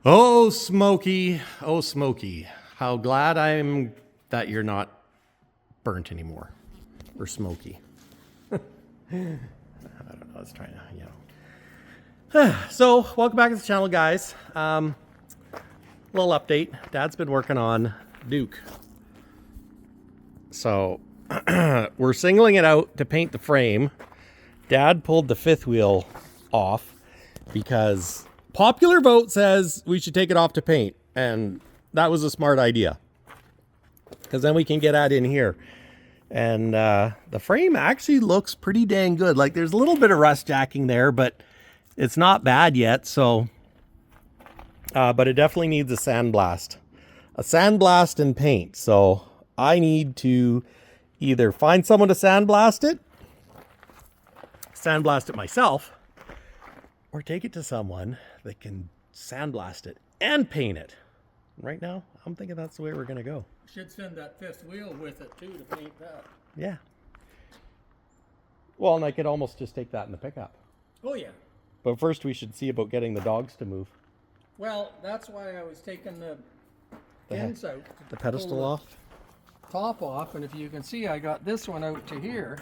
Oh, Smokey. Oh, Smokey. How glad I'm that you're not burnt anymore. Or smoky. I don't know. I was trying to, So, welcome back to the channel, guys. Little update. Dad's been working on Duke. So, we're singling it out to paint the frame. Dad pulled the fifth wheel off because popular vote says we should take it off to paint. And that was a smart idea. Because then we can get at in here. And the frame actually looks pretty dang good. Like there's a little bit of rust jacking there, but it's not bad yet. So, but it definitely needs a sandblast. A sandblast and paint. So I need to either find someone to sandblast it myself, or take it to someone that can sandblast it and paint it. Right now, I'm thinking that's the way we're going to go. Should send that fifth wheel with it too to paint that. Yeah. Well, and I could almost just take that in the pickup. Oh yeah. But first we should see about getting the dogs to move. Well, that's why I was taking the pins out. The pedestal off? Top off, and if you can see, I got this one out to here.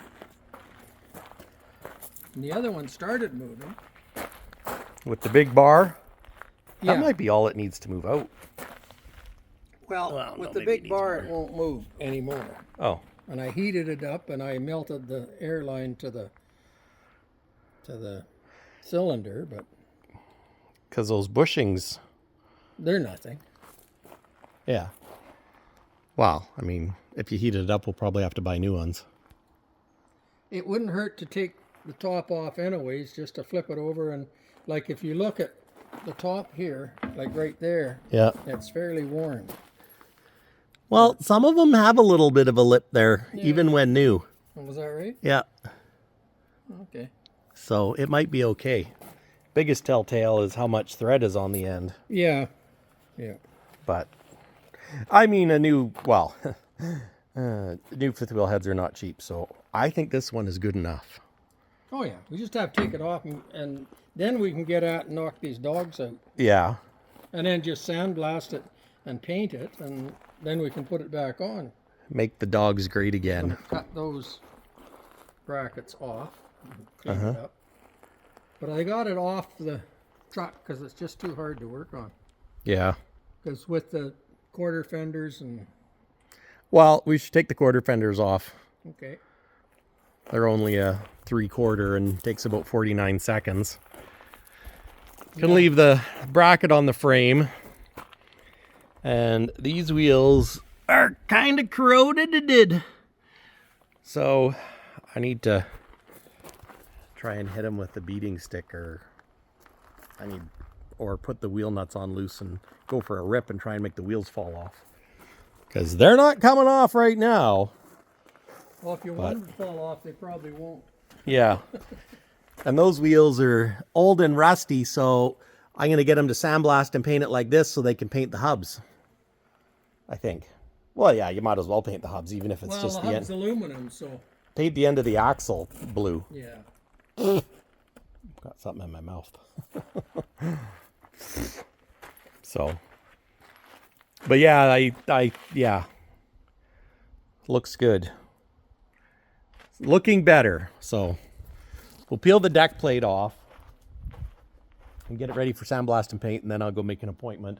And the other one started moving. With the big bar? Yeah. That might be all it needs to move out. Well, with the big bar, it won't move anymore. Oh. And I heated it up, and I melted the air line to the cylinder, but Because those bushings. they're nothing. Yeah. Well, I mean, if you heat it up, we'll probably have to buy new ones. It wouldn't hurt to take the top off anyways, just to flip it over, and like if you look at the top here, like right there, Yeah. it's fairly worn. Well, some of them have a little bit of a lip there, Yeah. even when new. Was that right? Yeah. Okay. So it might be okay. Biggest telltale is how much thread is on the end. Yeah. Yeah. But, I mean, new fifth wheel heads are not cheap. So I think this one is good enough. Oh yeah. We just have to take it off, and then we can get out and knock these dogs out. Yeah. And then just sandblast it and paint it, and then we can put it back on. Make the dogs great again. Cut those brackets off, clean it up. But I got it off the truck because it's just too hard to work on. Yeah. Because with the quarter fenders and... Well, we should take the quarter fenders off. Okay. They're only a 3/4 and takes about 49 seconds. Can leave the bracket on the frame. And these wheels are kind of corroded. So I need to try and hit them with the beating stick, or put the wheel nuts on loose and go for a rip and try and make the wheels fall off. Because they're not coming off right now. Well, if you want them to fall off, they probably won't. Yeah. And those wheels are old and rusty, so I'm going to get them to sandblast and paint it like this so they can paint the hubs. I think. Well, yeah, you might as well paint the hubs, even if it's just the the hub's end. aluminum, so... Paint the end of the axle blue. Yeah. Got something in my mouth. So. But yeah, yeah. Looks good. Looking better. So we'll peel the deck plate off and get it ready for sandblast and paint, and then I'll go make an appointment.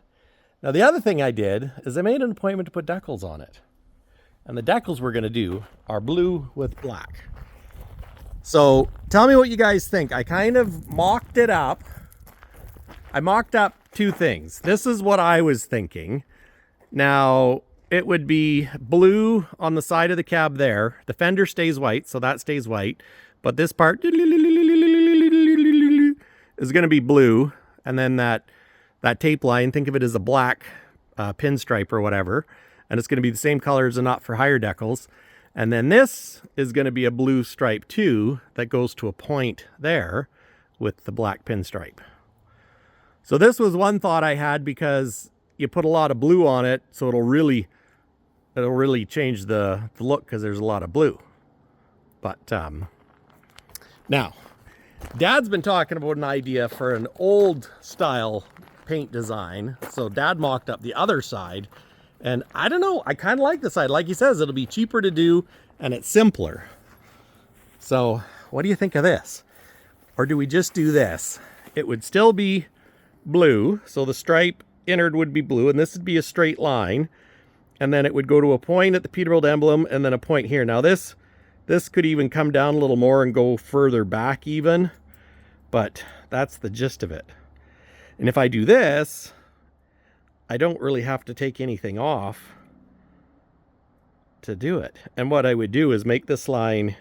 Now the other thing I did is I made an appointment to put decals on it. And the decals we're going to do are blue with black. So tell me what you guys think. I kind of mocked it up. I mocked up two things. This is what I was thinking. Now, it would be blue on the side of the cab there. The fender stays white, so that stays white. But this part is going to be blue. And then that tape line, think of it as a black pinstripe or whatever. And it's going to be the same color as the Not For Hire decals. And then this is going to be a blue stripe too that goes to a point there with the black pinstripe. So this was one thought I had, because you put a lot of blue on it, so it'll really change the look because there's a lot of blue. But now, Dad's been talking about an idea for an old style paint design. So Dad mocked up the other side. And I don't know, I kind of like the side. Like he says, it'll be cheaper to do and it's simpler. So what do you think of this? Or do we just do this? It would still be blue. So the stripe innard would be blue and this would be a straight line. And then it would go to a point at the Peterbilt emblem and then a point here. Now this could even come down a little more and go further back even. But that's the gist of it. And if I do this, I don't really have to take anything off to do it. And what I would do is make this line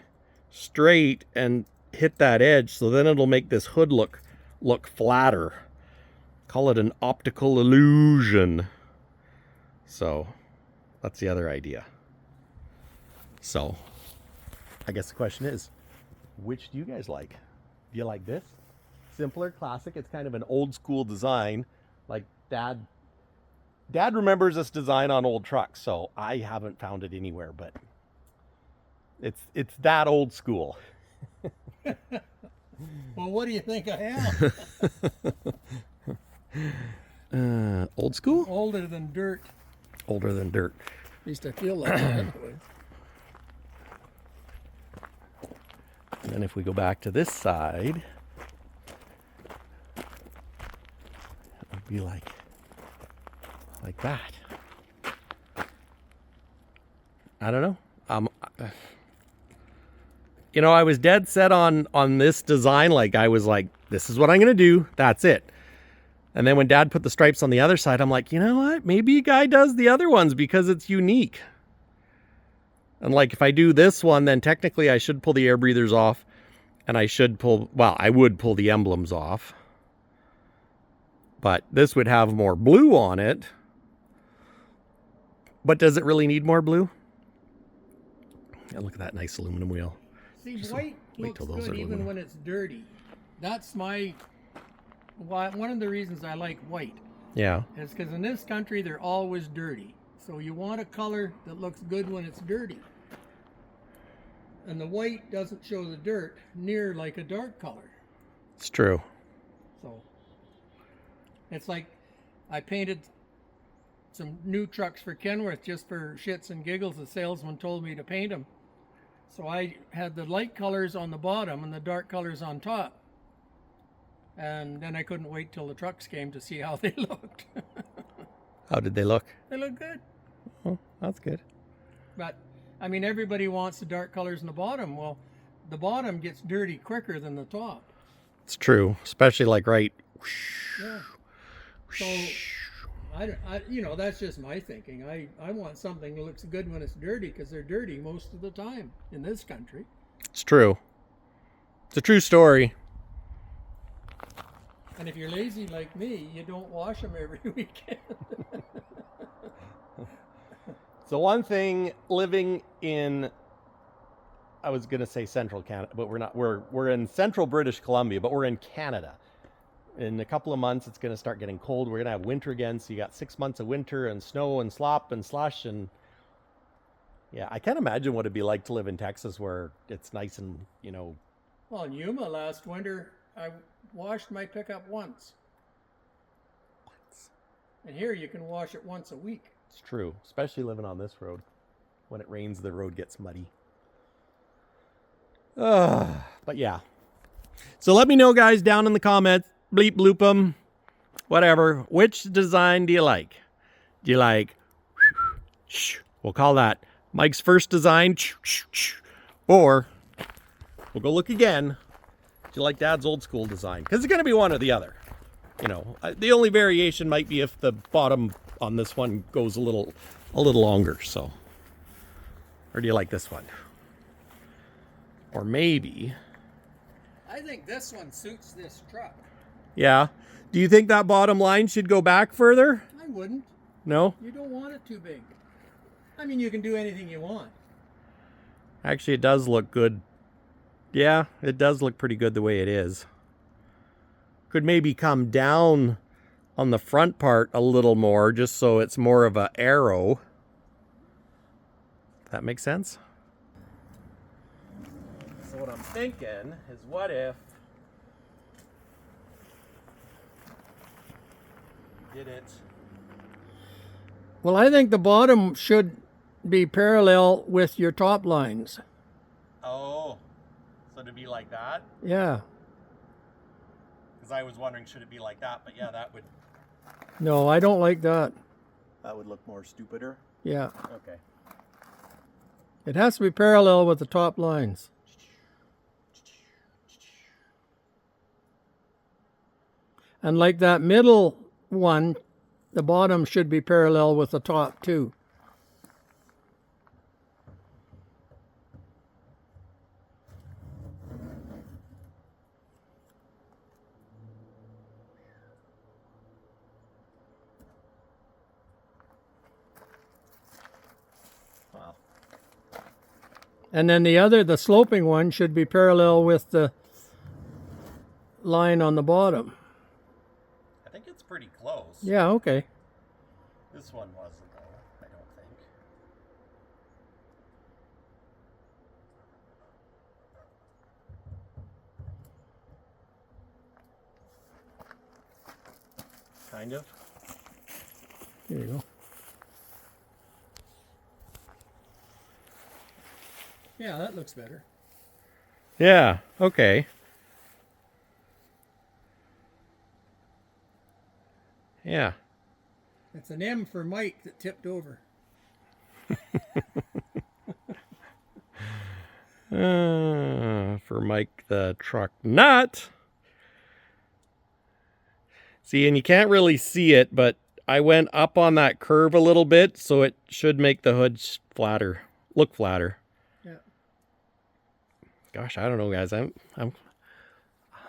straight and hit that edge, so then it'll make this hood look flatter. Call it an optical illusion. So that's the other idea. So I guess the question is, which do you guys like? Do you like this? Simpler, classic. It's kind of an old school design. Like Dad remembers this design on old trucks, so I haven't found it anywhere, but it's that old school. Well, what do you think I am? Old school? Older than dirt. Older than dirt. At least I feel like that anyway. And then if we go back to this side, it would be like that. I don't know. You know, I was dead set on this design. Like I was like, this is what I'm going to do. That's it. And then when Dad put the stripes on the other side, I'm like, you know what? Maybe a guy does the other ones because it's unique. And like, if I do this one, then technically I should pull the air breathers off and I would pull the emblems off, but this would have more blue on it. But does it really need more blue? Yeah, look at that nice aluminum wheel. See, white looks good even when it's dirty. That's one of the reasons I like white. Yeah. Is because in this country, they're always dirty. So you want a color that looks good when it's dirty. And the white doesn't show the dirt near like a dark color. It's true. So it's like I painted some new trucks for Kenworth just for shits and giggles. The salesman told me to paint them. So I had the light colors on the bottom and the dark colors on top. And then I couldn't wait till the trucks came to see how they looked. How did they look? They look good. Oh, that's good. But, I mean, everybody wants the dark colors in the bottom. Well, the bottom gets dirty quicker than the top. It's true, especially like right. Yeah. So, you know, that's just my thinking. I want something that looks good when it's dirty because they're dirty most of the time in this country. It's true. It's a true story. And if you're lazy like me, you don't wash them every weekend. So one thing, living in, I was going to say central Canada, but we're not. We're in central British Columbia, but we're in Canada. In a couple of months, it's going to start getting cold. We're going to have winter again. So you got 6 months of winter and snow and slop and slush. And yeah, I can't imagine what it'd be like to live in Texas where it's nice and, you know. Well, in Yuma last winter, I washed my pickup once. And here you can wash it once a week. It's true, especially living on this road. When it rains, the road gets muddy. But yeah. So let me know, guys, down in the comments. Bleep, bloop them. Whatever. Which design do you like? Do you like... We'll call that Mike's first design. Or we'll go look again. Do you like Dad's old school design? Because it's going to be one or the other. You know, the only variation might be if the bottom on this one goes a little longer. So, or do you like this one? Or maybe. I think this one suits this truck. Yeah. Do you think that bottom line should go back further? I wouldn't. No? You don't want it too big. I mean, you can do anything you want. Actually, it does look good. Yeah, it does look pretty good the way it is. Could maybe come down on the front part a little more, just so it's more of an arrow. That makes sense? So what I'm thinking is, what if did it. Well, I think the bottom should be parallel with your top lines. Oh, so to be like that? Yeah. Because I was wondering, should it be like that? But yeah, that would No, I don't like that. look more stupider. Yeah. Okay. It has to be parallel with the top lines. And like that middle one, the bottom should be parallel with the top too. Wow. And then the sloping one should be parallel with the line on the bottom. I think it's pretty close. Yeah, okay. This one wasn't, though, I don't think. Kind of. Here you go. Yeah, that looks better. Yeah, okay. Yeah. It's an M for Mike that tipped over. For Mike the truck nut. See, and you can't really see it, but I went up on that curve a little bit, so it should make the hood flatter, look flatter. Yeah. Gosh, I don't know, guys. I'm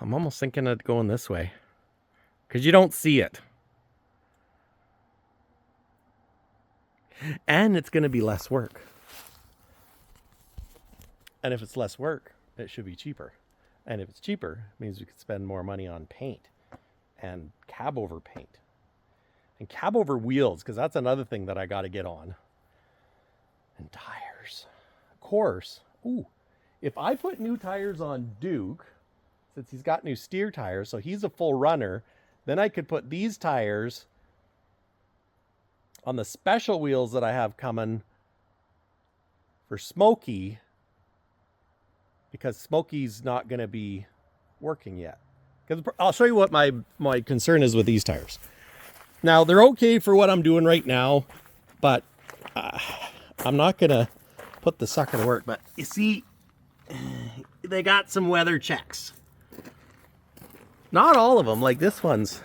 almost thinking of going this way, because you don't see it, and it's going to be less work. And if it's less work, it should be cheaper. And if it's cheaper, it means we could spend more money on paint and cab over paint and cab over wheels, because that's another thing that I got to get on. And tires, of course. Ooh, if I put new tires on Duke, since he's got new steer tires, so he's a full runner, then I could put these tires on the special wheels that I have coming for Smokey, because Smokey's not going to be working yet. Because I'll show you what my concern is with these tires. Now, they're okay for what I'm doing right now, but I'm not going to put the sucker to work. But you see, they got some weather checks. Not all of them, like this one's.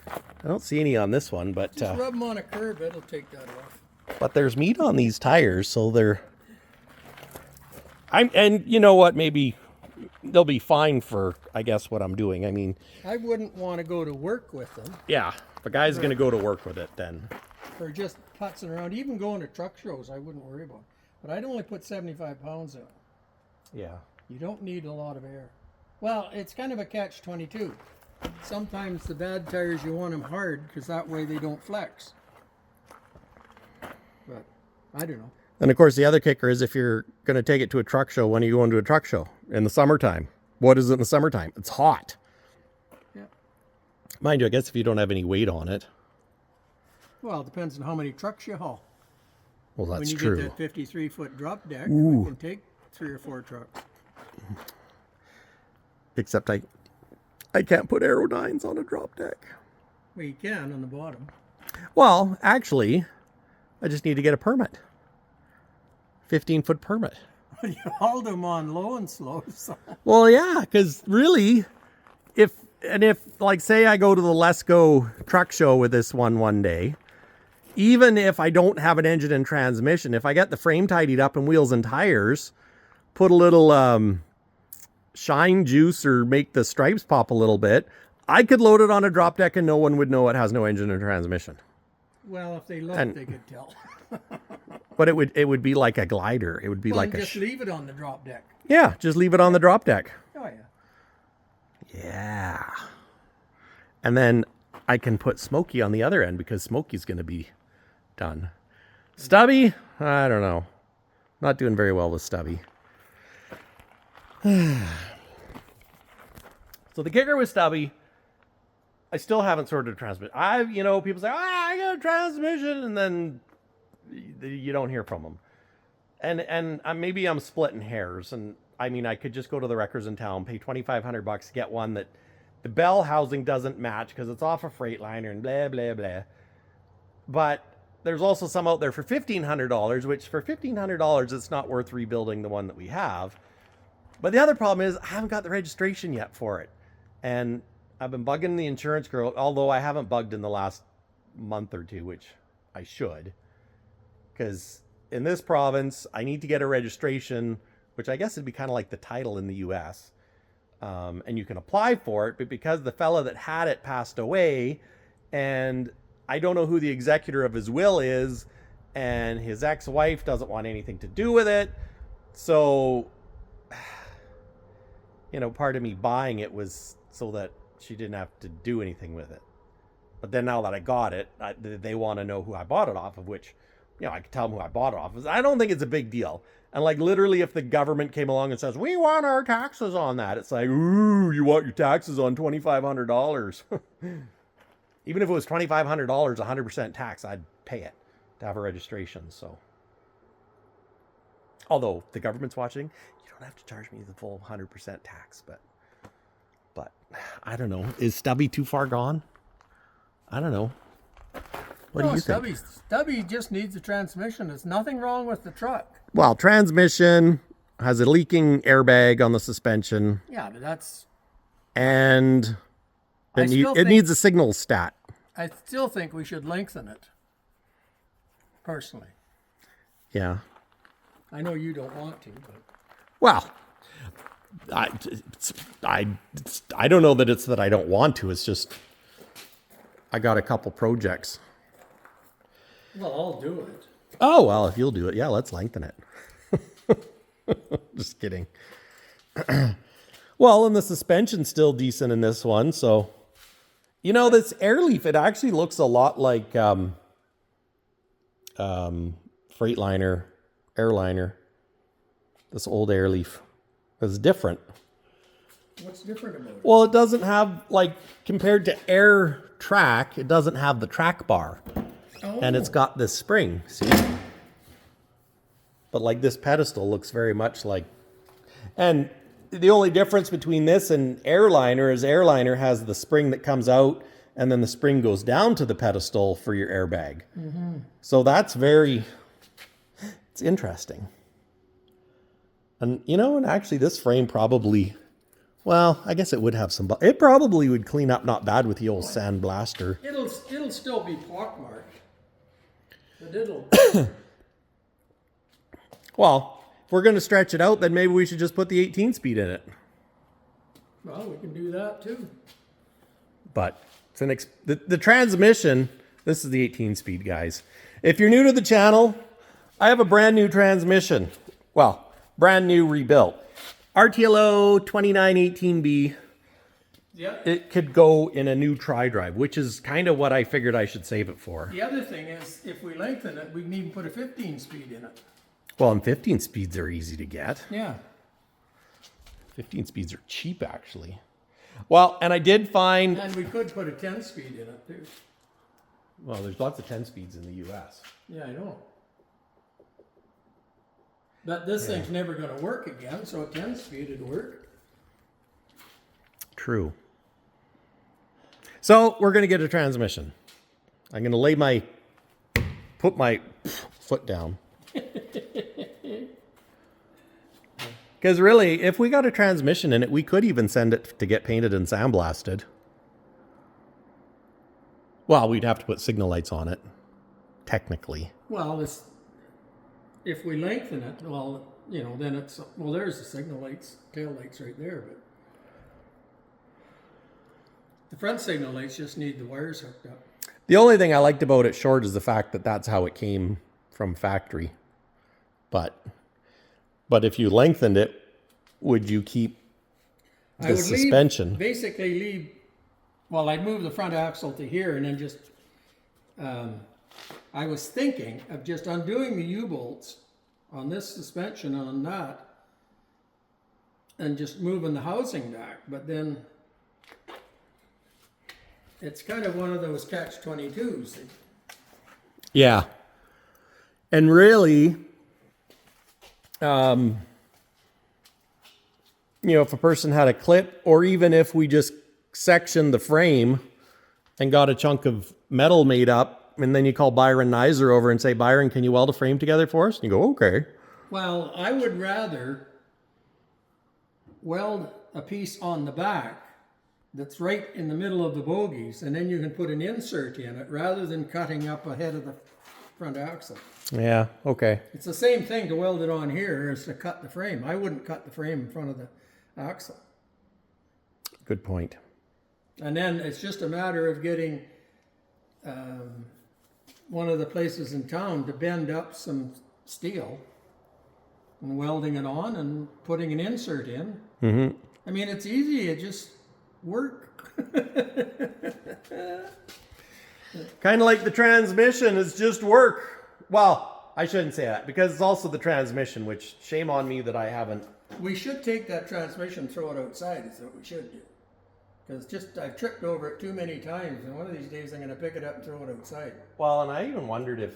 I don't see any on this one, but Just rub them on a curb, it'll take that off. But there's meat on these tires, so they're. And you know what? Maybe they'll be fine for, I guess, what I'm doing. I mean, I wouldn't want to go to work with them. yeah, if a guy's going to go to work with it, then. Or just putzing around. Even going to truck shows, I wouldn't worry about it. But I'd only put 75 pounds in it. Yeah. You don't need a lot of air. Well, it's kind of a catch-22. Sometimes the bad tires, you want them hard, because that way they don't flex. But, I don't know. And of course, the other kicker is if you're going to take it to a truck show, when are you going to a truck show? In the summertime. What is it in the summertime? It's hot. Yeah. Mind you, I guess if you don't have any weight on it. Well, it depends on how many trucks you haul. Well, that's when you true. get that 53-foot drop deck, Ooh. you can take 3 or 4 trucks. Except I can't put Aerodynes on a drop deck. Well, you can on the bottom. Well, actually, I just need to get a permit. 15-foot permit. You hauled them on low and slow. So. Well, yeah, because really, if like say I go to the Let's Go truck show with this one day, even if I don't have an engine and transmission, if I get the frame tidied up and wheels and tires, put a little shine juice or make the stripes pop a little bit, I could load it on a drop deck and no one would know it has no engine and transmission. Well, if they looked, they could tell. But it would be like a glider. It would be like just leave it on the drop deck. Yeah, just leave it on the drop deck. Oh, yeah. Yeah. And then I can put Smokey on the other end because Smokey's going to be done. Stubby? I don't know. Not doing very well with Stubby. So the kicker with Stubby I still haven't sorted a transmission. People say, I got a transmission, and then you don't hear from them. And maybe I'm splitting hairs. And I mean, I could just go to the wreckers in town, pay $2,500 to get one that the bell housing doesn't match because it's off a Freightliner and blah, blah, blah. But there's also some out there for $1,500, which for $1,500, it's not worth rebuilding the one that we have. But the other problem is I haven't got the registration yet for it. And I've been bugging the insurance girl, although I haven't bugged in the last month or two, which I should. Because in this province, I need to get a registration, which I guess would be kind of like the title in the US. And you can apply for it, but because the fella that had it passed away, and I don't know who the executor of his will is, and his ex-wife doesn't want anything to do with it. So, part of me buying it was so that she didn't have to do anything with it. But then now that I got it, they want to know who I bought it off of, which, I can tell them who I bought it off of. I don't think it's a big deal. And like literally if the government came along and says, we want our taxes on that, it's like, ooh, you want your taxes on $2,500. Even if it was $2,500, 100% tax, I'd pay it to have a registration. So, although the government's watching, you don't have to charge me the full 100% tax, but I don't know. Is Stubby too far gone? I don't know. What do you think? Stubby just needs a transmission. There's nothing wrong with the truck. Well, transmission has a leaking airbag on the suspension. Yeah, but that's... And it needs a signal stat. I still think we should lengthen it. Personally. Yeah. I know you don't want to, but... Well, I don't know that it's that I don't want to. It's just I got a couple projects. Well, I'll do it. Oh, well, if you'll do it, yeah, let's lengthen it. Just kidding. Well, and the suspension's still decent in this one, so this Airleaf, it actually looks a lot like Freightliner, Airliner. This old Airleaf. It's different. What's different about it? Well, it doesn't have, compared to Air Track, it doesn't have the track bar. Oh. And it's got this spring, see? But this pedestal looks very much like... And the only difference between this and Airliner is Airliner has the spring that comes out and then the spring goes down to the pedestal for your airbag. Mm-hmm. So that's it's interesting. And, and actually this frame probably... Well, I guess it would have some... It probably would clean up not bad with the old sand blaster. It'll still be pockmarked. But it'll... Well, if we're going to stretch it out, then maybe we should just put the 18-speed in it. Well, we can do that too. But it's the transmission... This is the 18-speed, guys. If you're new to the channel, I have a brand new transmission. Well, brand new rebuilt. RTLO 2918B. Yep. It could go in a new tri-drive, which is kind of what I figured I should save it for. The other thing is, if we lengthen it, we can even put a 15-speed in it. Well, and 15 speeds are easy to get. Yeah. 15 speeds are cheap, actually. Well, and I did find... And we could put a 10-speed in it, too. Well, there's lots of 10 speeds in the U.S. Yeah, I know. But this thing's never going to work again, so a 10-speed would work. True. So we're going to get a transmission. I'm going to put my foot down. Because really, if we got a transmission in it, we could even send it to get painted and sandblasted. Well, we'd have to put signal lights on it, technically. Well, if we lengthen it, well, then it's... Well, there's the signal lights, tail lights right there, but... The front signal lights just need the wires hooked up. The only thing I liked about it short is the fact that that's how it came from factory. But if you lengthened it, would you keep the suspension? Basically leave... Well, I'd move the front axle to here and then just... I was thinking of just undoing the U-bolts on this suspension on that and just moving the housing back, but then it's kind of one of those catch-22s. Yeah. And really, if a person had a clip, or even if we just sectioned the frame and got a chunk of metal made up, and then you call Byron Nizer over and say, Byron, can you weld a frame together for us? And you go, okay. Well, I would rather weld a piece on the back that's right in the middle of the bogies, and then you can put an insert in it rather than cutting up ahead of the front axle. Yeah, okay. It's the same thing to weld it on here as to cut the frame. I wouldn't cut the frame in front of the axle. Good point. And then it's just a matter of getting one of the places in town to bend up some steel and welding it on and putting an insert in. Mm-hmm. I mean, it's easy. It just work. Kind of like the transmission is just work. Well, I shouldn't say that, because it's also the transmission, which shame on me that I haven't. We should take that transmission, throw it outside, is what we should do. Because I've tripped over it too many times, and one of these days I'm going to pick it up and throw it outside. Well, and I even wondered if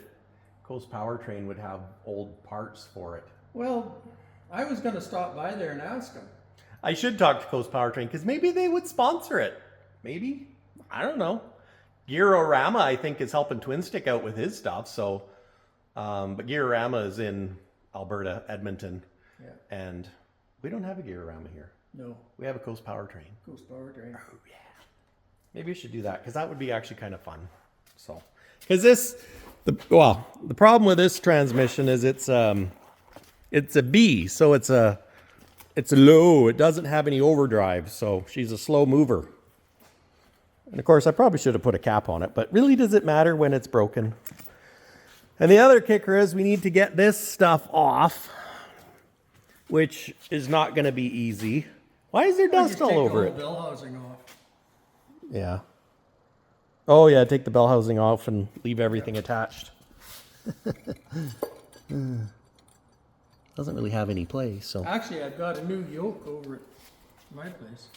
Coast Powertrain would have old parts for it. Well, I was going to stop by there and ask them. I should talk to Coast Powertrain, because maybe they would sponsor it. Maybe. I don't know. Gearorama, I think, is helping Twin Stick out with his stuff. So, but Gearorama is in Alberta, Edmonton. Yeah. And we don't have a Gearorama here. No. We have a Coast Powertrain. Coast Powertrain. Oh, yeah. Maybe we should do that, because that would be actually kind of fun. So, because the problem with this transmission is it's a B, so it's a low. It doesn't have any overdrive, so she's a slow mover. And of course, I probably should have put a cap on it, but really, does it matter when it's broken? And the other kicker is we need to get this stuff off, which is not going to be easy. Why is there dust all over it? Bell housing off. Yeah. Oh yeah, take the bell housing off and leave everything attached. Doesn't really have any place, so. Actually, I've got a new yoke over at my place.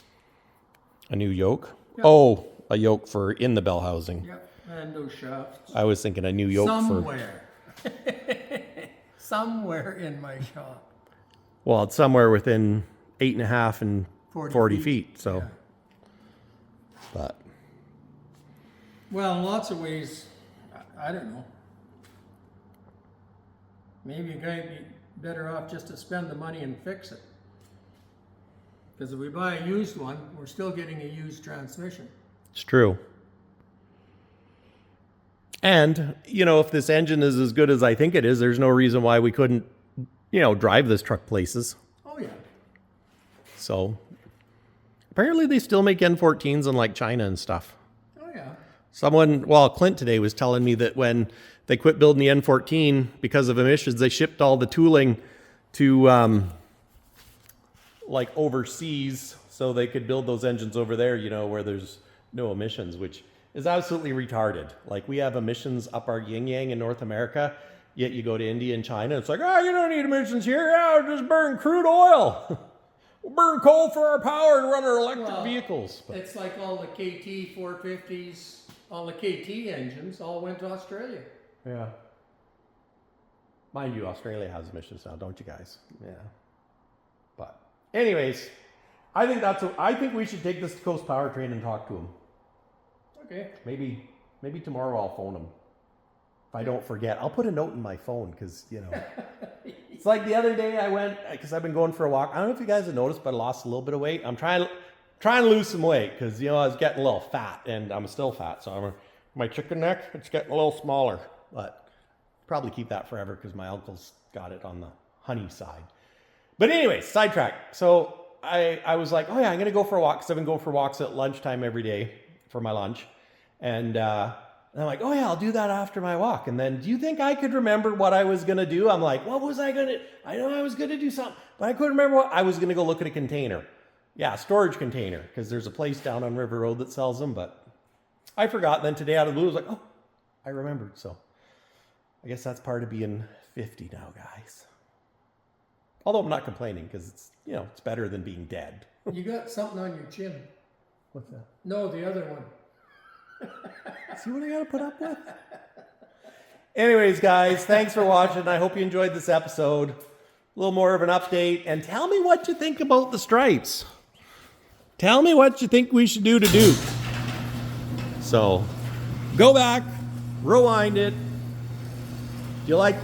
A new yoke? Yep. Oh, a yoke for in the bell housing. Yep, and those shafts. I was thinking a new yoke Somewhere. Somewhere in my shop. Well, it's somewhere within 8.5 and 40 feet, so. Yeah. But. Well, in lots of ways, I don't know. Maybe you might be better off just to spend the money and fix it. Because if we buy a used one, we're still getting a used transmission. It's true. And, if this engine is as good as I think it is, there's no reason why we couldn't, drive this truck places. Oh, yeah. So, apparently they still make N14s in like China and stuff. Oh, yeah. Clint today was telling me that when they quit building the N14 because of emissions, they shipped all the tooling to overseas so they could build those engines over there, where there's no emissions, which is absolutely retarded. Like, we have emissions up our yin-yang in North America, yet you go to India and China, it's like, you don't need emissions here. Yeah, just burn crude oil. We'll burn coal for our power and run our electric vehicles. But it's like all the KT 450s, all the KT engines all went to Australia. Yeah. Mind you, Australia has emissions now, don't you guys? Yeah. But anyways, I think we should take this to Coast Powertrain and talk to them. Okay. Maybe tomorrow I'll phone them. If I don't forget, I'll put a note in my phone, because it's like the other day I went, because I've been going for a walk. I don't know if you guys have noticed, but I lost a little bit of weight. I'm trying to lose some weight, because I was getting a little fat, and I'm still fat. So my chicken neck, it's getting a little smaller, but probably keep that forever, because my uncle's got it on the honey side. But anyways, sidetrack. So I was like, oh yeah, I'm gonna go for a walk, because I've been going for walks at lunchtime every day for my lunch, and I'm like, oh yeah, I'll do that after my walk. And then, do you think I could remember what I was gonna do? I'm like, what was I gonna? I know I was gonna do something, but I couldn't remember what. I was gonna go look at a container. Yeah, storage container, because there's a place down on River Road that sells them, but I forgot. Then today out of the blue, I was like, oh, I remembered. So I guess that's part of being 50 now, guys. Although I'm not complaining, because it's it's better than being dead. You got something on your chin. What's that? No, the other one. See what I got to put up with? Anyways, guys, thanks for watching. I hope you enjoyed this episode. A little more of an update. And tell me what you think about the stripes. Tell me what you think we should do to Duke. So, go back, rewind it. Do you like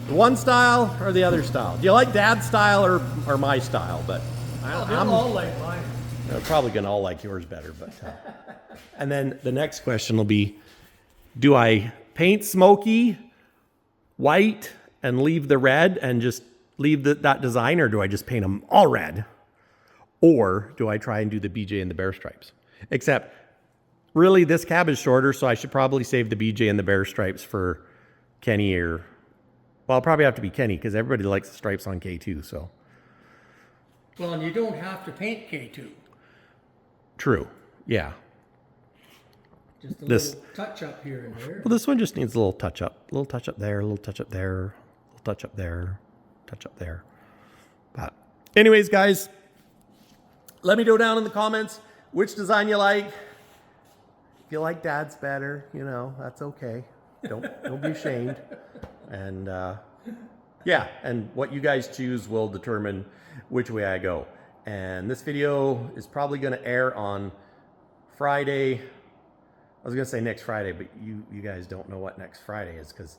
the one style or the other style? Do you like Dad's style or my style? But They'll all like mine. they're probably going to all like yours better. But and then the next question will be, do I paint smoky white and leave the red and just leave that design, or do I just paint them all red? Or do I try and do the BJ and the bear stripes? Except, really, this cab is shorter, so I should probably save the BJ and the bear stripes for Kenny or... Well, it'll probably have to be Kenny, because everybody likes the stripes on K2, so... Well, and you don't have to paint K2. True, yeah. Just a little touch up here and there. Well, this one just needs a little touch up. A little touch up there, a little touch up there, a little touch up there, touch up there. But anyways, guys, let me know down in the comments which design you like. If you like Dad's better, you know, that's okay. Don't be ashamed. And yeah, and what you guys choose will determine which way I go. And this video is probably going to air on Friday. I was going to say next Friday, but you guys don't know what next Friday is, because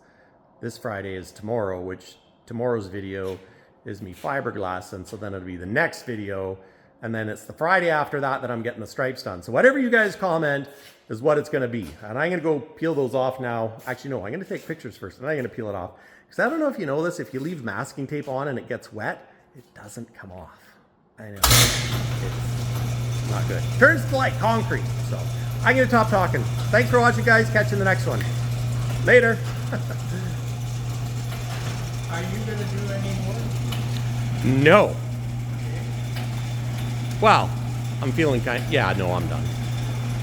this Friday is tomorrow, which tomorrow's video is me fiberglassing. So then it'll be the next video. And then it's the Friday after that I'm getting the stripes done. So whatever you guys comment is what it's going to be. And I'm going to go peel those off now. Actually, no, I'm going to take pictures first, and I'm going to peel it off. Because I don't know if you know this, if you leave masking tape on and it gets wet, it doesn't come off. I know. It's not good. Turns to like concrete. So I'm going to stop talking. Thanks for watching, guys. Catch you in the next one. Later. Are you going to do any more? No. Well, I'm feeling yeah, no, I'm done.